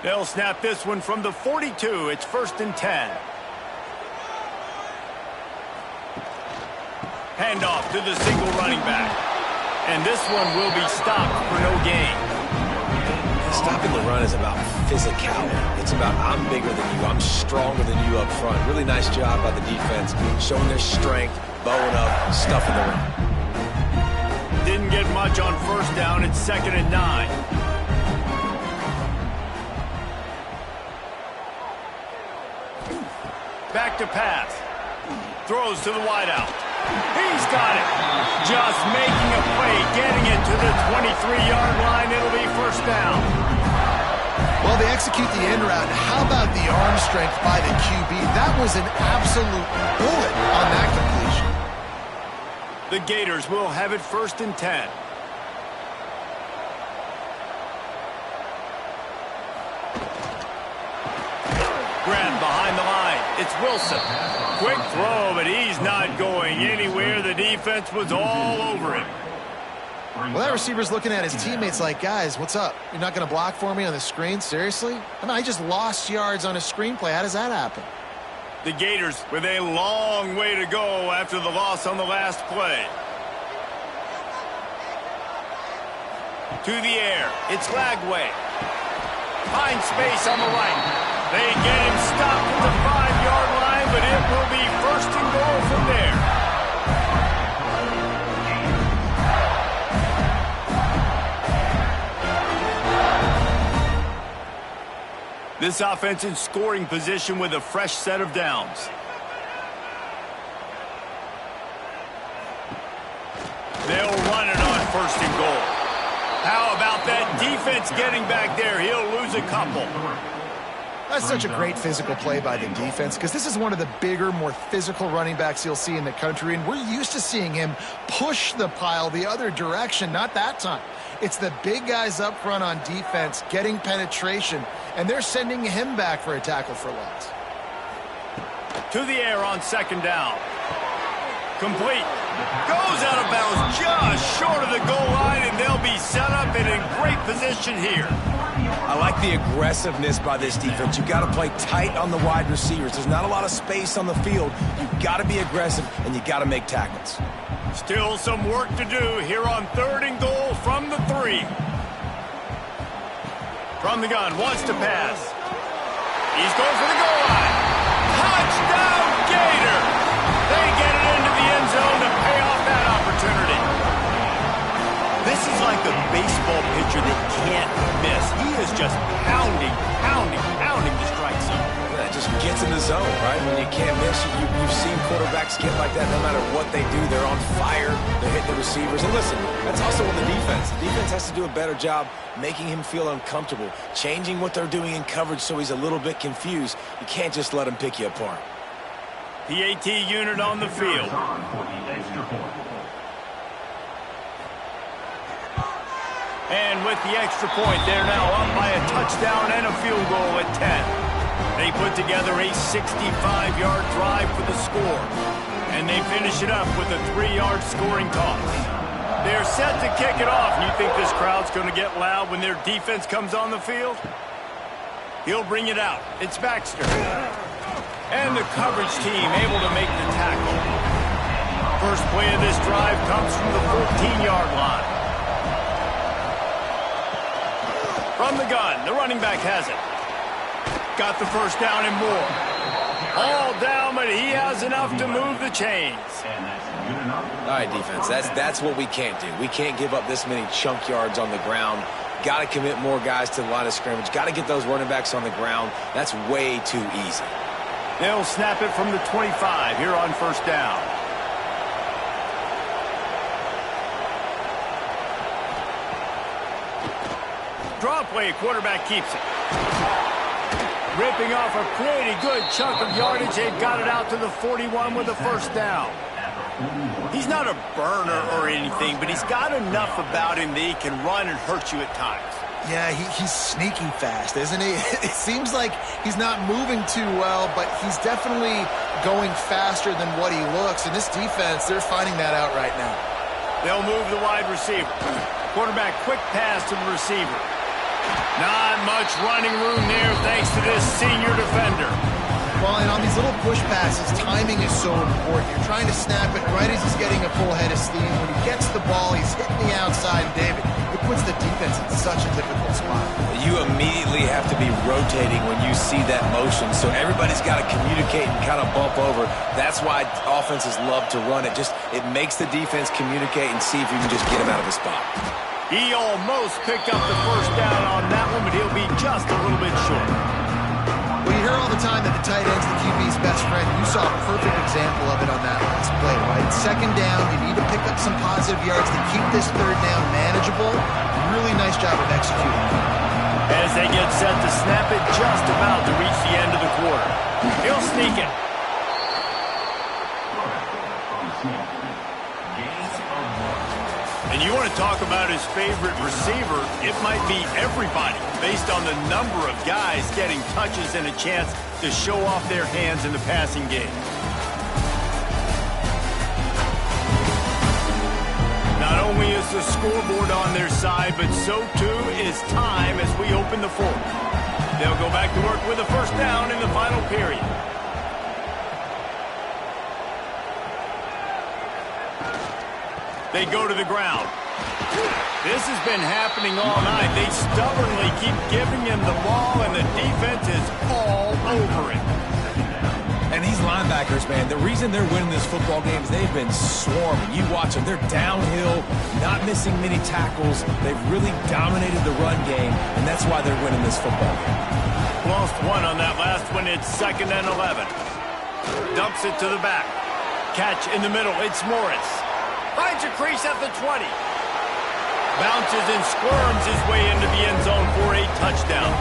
They'll snap this one from the 42. It's 1st and 10. Handoff to the single running back. And this one will be stopped for no gain. Stopping the run is about physicality. It's about I'm bigger than you. I'm stronger than you up front. Really nice job by the defense, showing their strength, bowing up, stuffing the run. Didn't get much on first down. It's 2nd and 9. Back to pass. Throws to the wideout. He's got it. Just making a play, getting it to the 23-yard line. It'll be 1st down. Well, they execute the end route. How about the arm strength by the QB? That was an absolute bullet on that completion. The Gators will have it 1st and 10. Grab behind the line. It's Wilson. Quick throw, but he's not going anywhere. The defense was all over him. Well, that receiver's looking at his teammates like, guys, what's up? You're not going to block for me on the screen? Seriously? I mean, I just lost yards on a screenplay. How does that happen? The Gators with a long way to go after the loss on the last play. To the air. It's Lagway. Finds space on the right. They get him stopped at the 5-yard line, but it will be 1st and goal from there. This offense in scoring position with a fresh set of downs. They'll run it on 1st and goal. How about that defense getting back there? He'll lose a couple. That's such a great physical play by the defense because this is one of the bigger, more physical running backs you'll see in the country, and we're used to seeing him push the pile the other direction. Not that time. It's the big guys up front on defense getting penetration, and they're sending him back for a tackle for loss. To the air on 2nd down. Complete. Goes out of bounds just short of the goal line, and they'll be set up and in great position here. I like the aggressiveness by this defense. You've got to play tight on the wide receivers. There's not a lot of space on the field. You've got to be aggressive, and you've got to make tackles. Still some work to do here on 3rd and goal from the 3. From the gun, wants to pass. He's going for the goal line. Touchdown, Gator! They get it into the end zone to pay off that opportunity. This is like a baseball pitcher that can't miss. He is just pounding the strike zone. Yeah, it just gets in the zone, right? When you can't miss, you've seen quarterbacks get like that no matter what they do. They're on fire. They're hitting the receivers. And listen, that's also on the defense. The defense has to do a better job making him feel uncomfortable, changing what they're doing in coverage so he's a little bit confused. You can't just let him pick you apart. PAT unit on the field. And with the extra point, they're now up by a touchdown and a field goal at 10. They put together a 65-yard drive for the score. And they finish it up with a 3-yard scoring toss. They're set to kick it off. And you think this crowd's going to get loud when their defense comes on the field? He'll bring it out. It's Baxter. And the coverage team able to make the tackle. First play of this drive comes from the 14-yard line. From the gun, the running back has it. Got the first down and more. All down, but he has enough to move the chains. All right, defense, that's what we can't do. We can't give up this many chunk yards on the ground. Got to commit more guys to the line of scrimmage. Got to get those running backs on the ground. That's way too easy. They'll snap it from the 25 here on first down. Draw play, quarterback keeps it. Ripping off a pretty good chunk of yardage. They've got it out to the 41 with a first down. He's not a burner or anything, but he's got enough about him that he can run and hurt you at times. Yeah, he's sneaky fast, isn't he? It seems like he's not moving too well, but he's definitely going faster than what he looks. And this defense, they're finding that out right now. They'll move the wide receiver. Quarterback quick pass to the receiver. Not much running room there thanks to this senior defender. Well, and on these little push passes, timing is so important. You're trying to snap it right as he's getting a full head of steam. When he gets the ball, he's hitting the outside. David, it puts the defense in such a difficult spot. You immediately have to be rotating when you see that motion, so everybody's got to communicate and kind of bump over. That's why offenses love to run it. It makes the defense communicate and see if you can just get him out of the spot. He almost picked up the first down on that one, but he'll be just a little bit short. We hear all the time that the tight end's the QB's best friend. You saw a perfect example of it on that last play, right? Second down, you need to pick up some positive yards to keep this third down manageable. Really nice job of executing. As they get set to snap it, just about to reach the end of the quarter. He'll sneak it. And you want to talk about his favorite receiver, it might be everybody based on the number of guys getting touches and a chance to show off their hands in the passing game. Not only is the scoreboard on their side, but so too is time as we open the fourth. They'll go back to work with a first down in the final period. They go to the ground. This has been happening all night. They stubbornly keep giving him the ball, and the defense is all over it. And these linebackers, man, the reason they're winning this football game is they've been swarming. You watch them. They're downhill, not missing many tackles. They've really dominated the run game, and that's why they're winning this football game. Lost one on that last one. It's 2nd and 11. Dumps it to the back. Catch in the middle. It's Morris. Finds a crease at the 20. Bounces and squirms his way into the end zone for a touchdown.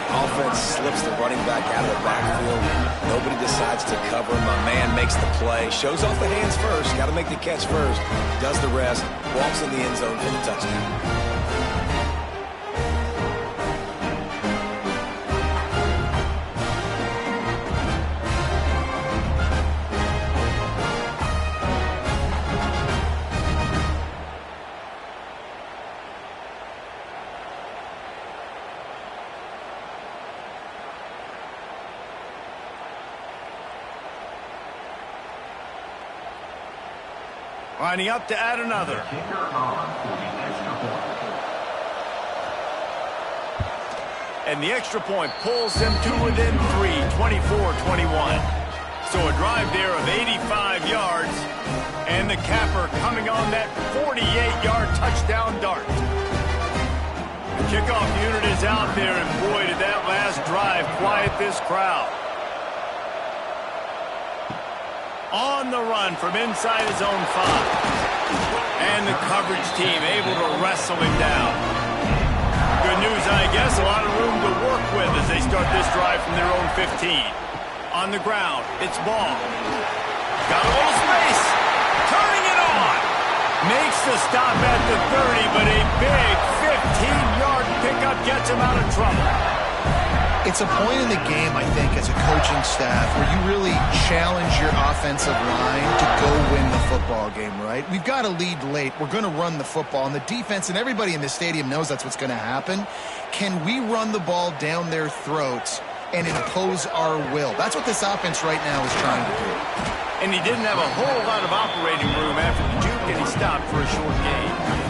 Offense slips the running back out of the backfield. Nobody decides to cover him. My man makes the play. Shows off the hands first. Got to make the catch first. Does the rest. Walks in the end zone for the touchdown. Lining up to add another. and the extra point pulls them to within 3, 24-21. So a drive there of 85 yards, and the capper coming on that 48-yard touchdown dart. The kickoff unit is out there, and boy, did that last drive quiet this crowd. On the run from inside his own 5. And the coverage team able to wrestle him down. Good news, I guess, a lot of room to work with as they start this drive from their own 15. On the ground, it's ball. Got a little space. Turning it on. Makes the stop at the 30, but a big 15-yard pickup gets him out of trouble. It's a point in the game, I think, as a coaching staff where you really challenge your offensive line to go win the football game, right? We've got to lead late. We're going to run the football. And the defense and everybody in the stadium knows that's what's going to happen. Can we run the ball down their throats and impose our will? That's what this offense right now is trying to do. And he didn't have a whole lot of operating room after the juke, and he stopped for a short gain.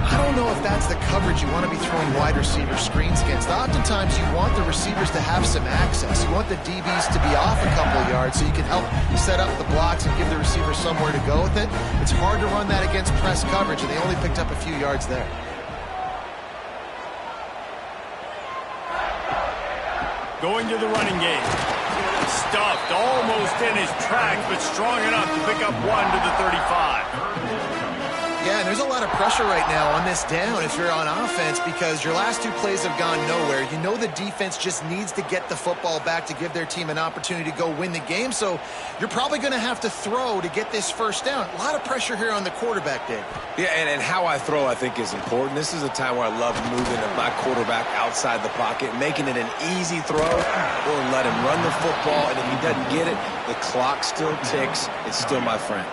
I don't know if that's the coverage you want to be throwing wide receiver screens against. Oftentimes you want the receivers to have some access. You want the DBs to be off a couple of yards so you can help set up the blocks and give the receiver somewhere to go with it. It's hard to run that against press coverage, and they only picked up a few yards there. Going to the running game. Stuffed almost in his tracks, but strong enough to pick up 1 to the 35. Yeah, and there's a lot of pressure right now on this down if you're on offense because your last 2 plays have gone nowhere. You know the defense just needs to get the football back to give their team an opportunity to go win the game, so you're probably going to have to throw to get this first down. A lot of pressure here on the quarterback, Dave. Yeah, and how I throw, I think, is important. This is a time where I love moving my quarterback outside the pocket, making it an easy throw, or let him run the football, and if he doesn't get it, the clock still ticks. It's still my friend.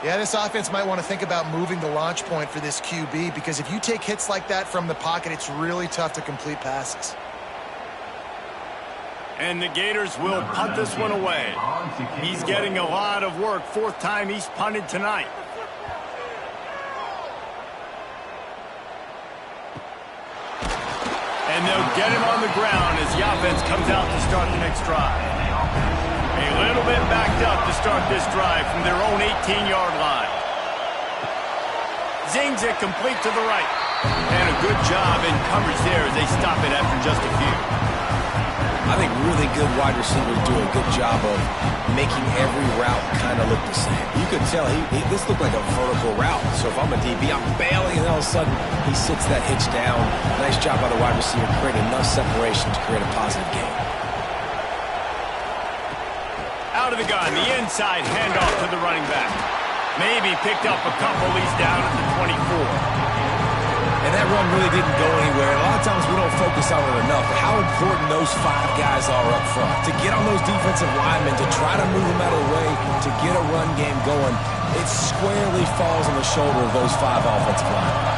Yeah, this offense might want to think about moving the launch point for this QB because if you take hits like that from the pocket, it's really tough to complete passes. And the Gators will punt this one away. He's getting a lot of work. 4th time he's punted tonight. And they'll get him on the ground as the offense comes out to start the next drive. A little bit backed up to start this drive from their own 18-yard line. Zings it complete to the right. And a good job in coverage there as they stop it after just a few. I think really good wide receivers do a good job of making every route kind of look the same. You could tell this looked like a vertical route. So if I'm a DB, I'm bailing, and all of a sudden he sits that hitch down. Nice job by the wide receiver, creating enough separation to create a positive gain. Out of the gun, the inside handoff to the running back. Maybe picked up a couple. He's down at the 24. And that run really didn't go anywhere. A lot of times we don't focus on it enough, but how important those 5 guys are up front. To get on those defensive linemen, to try to move them out of the way, to get a run game going, it squarely falls on the shoulder of those 5 offensive linemen.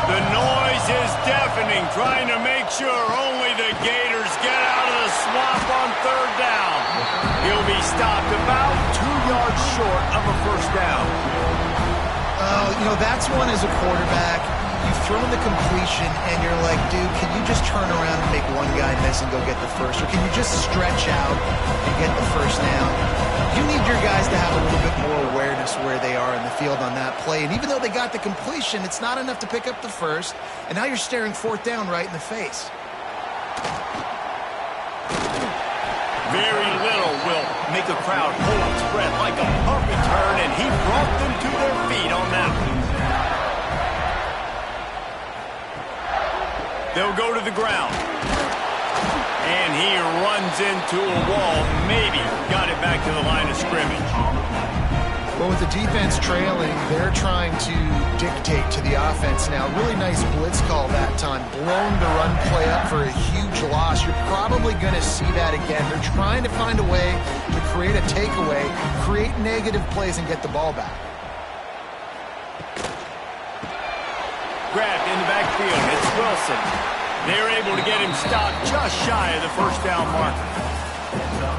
The noise is deafening, trying to make sure only the Gators get out of the swamp on 3rd down. He'll be stopped about 2 yards short of a first down. That's one as a quarterback. You've thrown the completion, and you're like, dude, can you just turn around and make one guy miss and go get the first? Or can you just stretch out and get the first down? You need your guys to have a little bit more awareness where they are in the field on that play. And even though they got the completion, it's not enough to pick up the first. And now you're staring 4th down right in the face. Very little will make a crowd hold its breath like a punt return, and he brought them to their feet on that one. They'll go to the ground. And he runs into a wall. Maybe got it back to the line of scrimmage. Well, with the defense trailing, they're trying to dictate to the offense now. Really nice blitz call that time. Blown the run play up for a huge loss. You're probably going to see that again. They're trying to find a way to create a takeaway, create negative plays, and get the ball back. Grabbed in the backfield. It's Wilson. They're able to get him stopped just shy of the first down marker.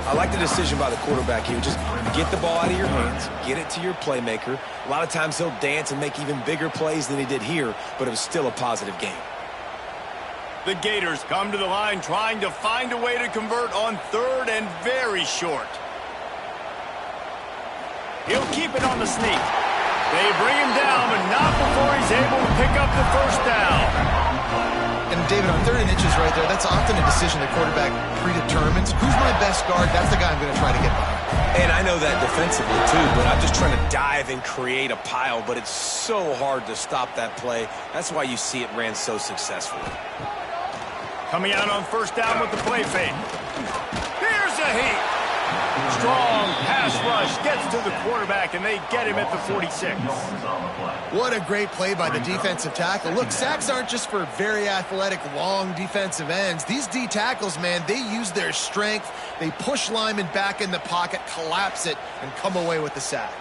I like the decision by the quarterback here. Just get the ball out of your hands, get it to your playmaker. A lot of times he'll dance and make even bigger plays than he did here, but it was still a positive game. The Gators come to the line trying to find a way to convert on third and very short. He'll keep it on the sneak. They bring him down, but not before he's able to pick up the first down. And David, on 3rd and inches right there, that's often a decision the quarterback predetermines. Who's my best guard? That's the guy I'm going to try to get behind. And I know that defensively too, but I'm just trying to dive and create a pile, but it's so hard to stop that play. That's why you see it ran so successfully. Coming out on first down with the play fake. Here's a heat. Strong pass rush gets to the quarterback, and they get him at the 46. What a great play by the defensive tackle. Look, sacks aren't just for very athletic, long defensive ends. These D tackles, man, they use their strength. They push linemen back in the pocket, collapse it, and come away with the sack.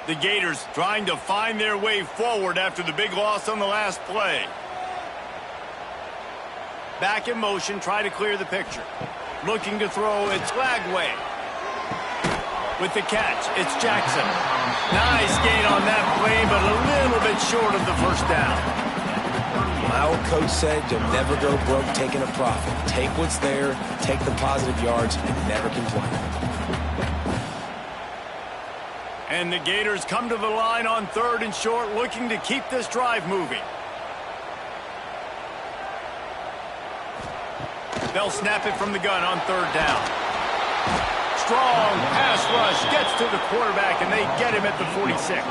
The Gators trying to find their way forward after the big loss on the last play. Back in motion, try to clear the picture. Looking to throw, it's Lagway. With the catch, it's Jackson. Nice gain on that play, but a little bit short of the first down. My old coach said you'll never go broke taking a profit. Take what's there, take the positive yards, and never complain. And the Gators come to the line on 3rd and short, looking to keep this drive moving. They'll snap it from the gun on 3rd down. Strong pass rush gets to the quarterback, and they get him at the 46.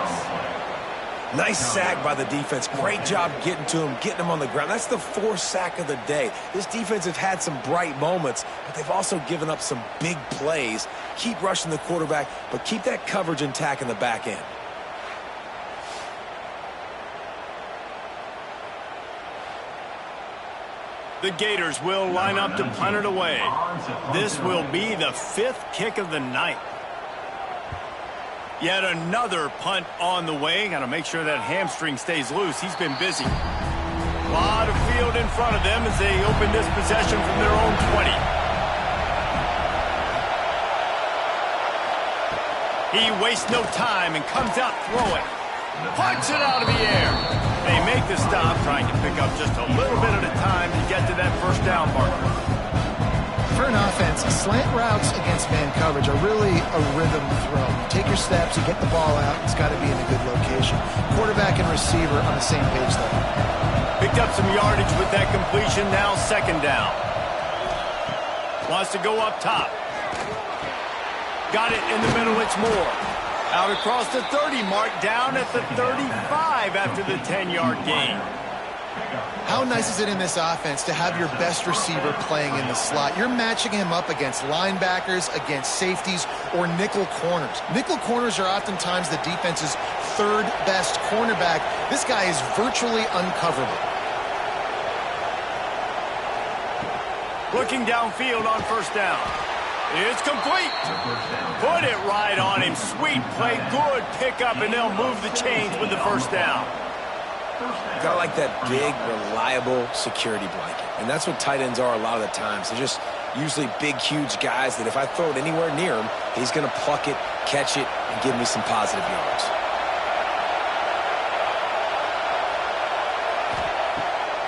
Nice sack by the defense. Great job getting to him, getting him on the ground. That's the 4th sack of the day. This defense have had some bright moments, but they've also given up some big plays. Keep rushing the quarterback, but keep that coverage intact in the back end. The Gators will line up to punt it away. This will be the 5th kick of the night. Yet another punt on the way. Got to make sure that hamstring stays loose. He's been busy. A lot of field in front of them as they open this possession from their own 20. He wastes no time and comes out throwing. Punts it out of the air. They make the stop, trying to pick up just a little bit at a time to get to that first down marker. For an offense, slant routes against man coverage are really a rhythm throw. You take your steps, you get the ball out, it's got to be in a good location. Quarterback and receiver on the same page there. Picked up some yardage with that completion, now 2nd down. Wants to go up top. Got it in the middle, it's Moore. Out across the 30 mark, down at the 35 after the 10-yard gain. How nice is it in this offense to have your best receiver playing in the slot? You're matching him up against linebackers, against safeties, or nickel corners. Nickel corners are oftentimes the defense's 3rd best cornerback. This guy is virtually uncoverable. Looking downfield on first down. It's complete. Put it right on him. Sweet play, good pickup, and they'll move the chains with the first down. Got like that big, reliable security blanket. And that's what tight ends are a lot of the times. They're just usually big, huge guys that if I throw it anywhere near him, he's going to pluck it, catch it, and give me some positive yards.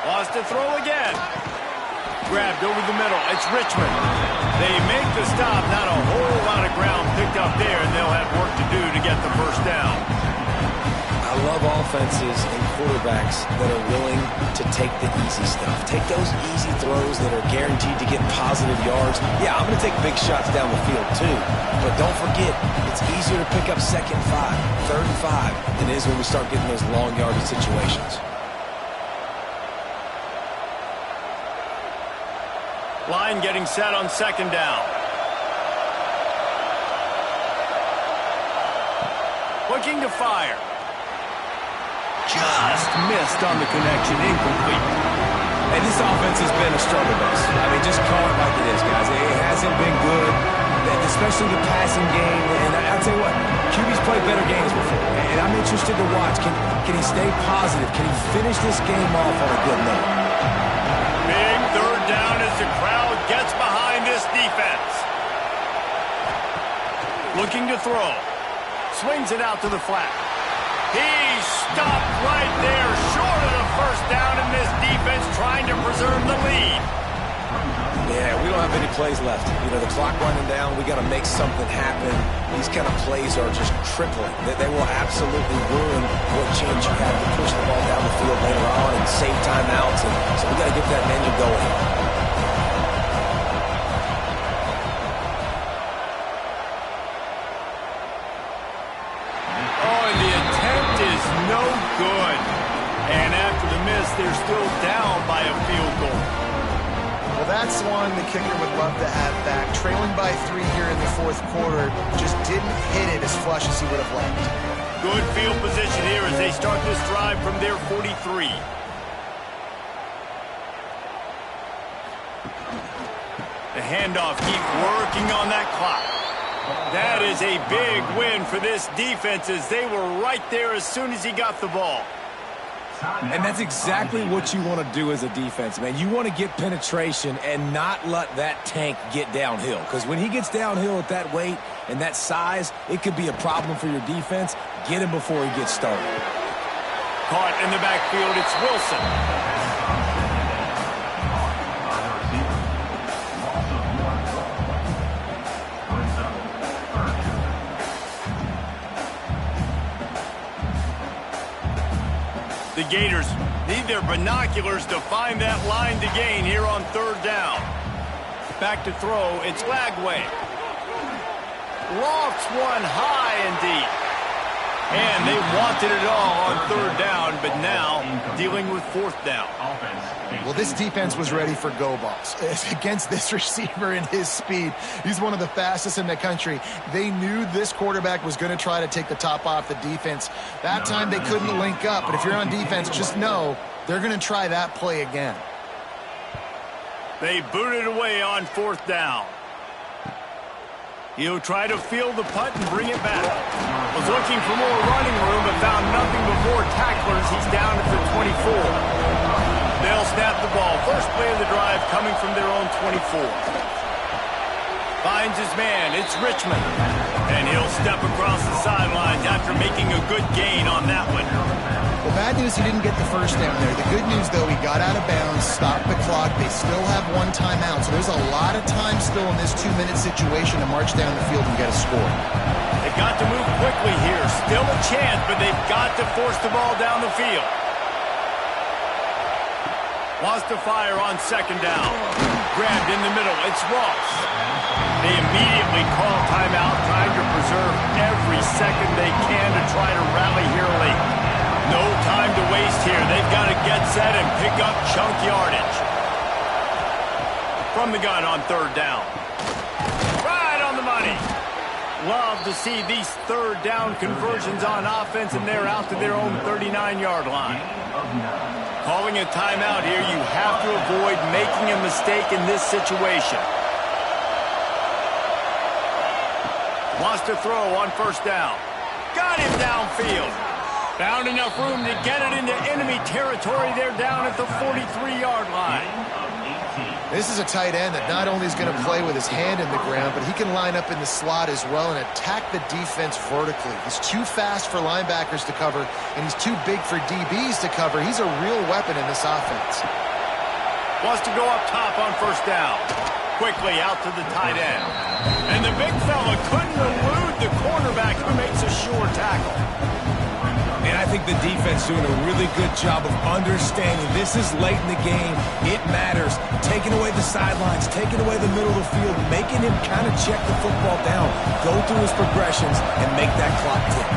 Wants to throw again. Grabbed over the middle. It's Richmond. They make the stop. Not a whole lot of ground picked up there, and they'll have work to do to get the first down. I love offenses and quarterbacks that are willing to take the easy stuff. Take those easy throws that are guaranteed to get positive yards. Yeah, I'm going to take big shots down the field too. But don't forget, it's easier to pick up 2nd and 5, 3rd and 5 than it is when we start getting those long yardage situations. Line getting set on 2nd down. Looking to fire. Just missed on the connection, incomplete. And this offense has been a struggle bus. I mean, just call it like it is, guys. It hasn't been good, especially the passing game. And I'll tell you what, QB's played better games before. And I'm interested to watch. Can he stay positive? Can he finish this game off on a good note? Big 3rd down as the crowd gets behind this defense. Looking to throw. Swings it out to the flat. He stopped right there, short of the first down, and this defense trying to preserve the lead. Yeah, we don't have any plays left. You know, the clock running down, we got to make something happen. These kind of plays are just crippling. They will absolutely ruin what chance you have to push the ball down the field later on and save timeouts. And so we got to get that engine going. Oh, and the attempt is no good. And after the miss, they're still down by a field goal. Well, that's one the kicker would love to have back. Trailing by 3 here in the fourth quarter, just didn't hit it as flush as he would have liked. Good field position here as they start this drive from their 43. The handoff, keep working on that clock. That is a big win for this defense as they were right there as soon as he got the ball. And that's exactly what you want to do as a defense, man. You want to get penetration and not let that tank get downhill. Because when he gets downhill at that weight and that size, it could be a problem for your defense. Get him before he gets started. Caught in the backfield, it's Wilson. The Gators need their binoculars to find that line to gain here on third down. Back to throw, it's Lagway. Lofts one high and deep. And they wanted it all on third down, but now dealing with fourth down. Well, this defense was ready for go balls. Against this receiver and his speed, he's one of the fastest in the country. They knew this quarterback was going to try to take the top off the defense. That time they couldn't link up, but if you're on defense, just know they're going to try that play again. They booted away on fourth down. He'll try to field the punt and bring it back. Was looking for more running room, but found nothing but more tacklers. He's down at the 24. They'll snap the ball. First play of the drive coming from their own 24. Finds his man. It's Richmond. And he'll step across the sidelines after making a good gain on that one. The bad news, he didn't get the first down there. The good news, though, he got out of bounds, stopped the clock. They still have one timeout, so there's a lot of time still in this 2-minute situation to march down the field and get a score. They've got to move quickly here. Still a chance, but they've got to force the ball down the field. Wants to fire on second down. Grabbed in the middle. It's Ross. They immediately call timeout, trying to preserve every second they can to try to rally here late. No time to waste here. They've got to get set and pick up chunk yardage. From the gun on third down. Right on the money. Love to see these third down conversions on offense, and they're out to their own 39-yard line. Calling a timeout here, you have to avoid making a mistake in this situation. Wants to throw on first down. Got him downfield. Found enough room to get it into enemy territory. They're down at the 43-yard line. This is a tight end that not only is going to play with his hand in the ground, but he can line up in the slot as well and attack the defense vertically. He's too fast for linebackers to cover, and he's too big for DBs to cover. He's a real weapon in this offense. Wants to go up top on first down. Quickly out to the tight end. And the big fella couldn't elude the cornerback who makes a sure tackle. And I think the defense doing a really good job of understanding this is late in the game. It matters. Taking away the sidelines, taking away the middle of the field, making him kind of check the football down, go through his progressions, and make that clock tick.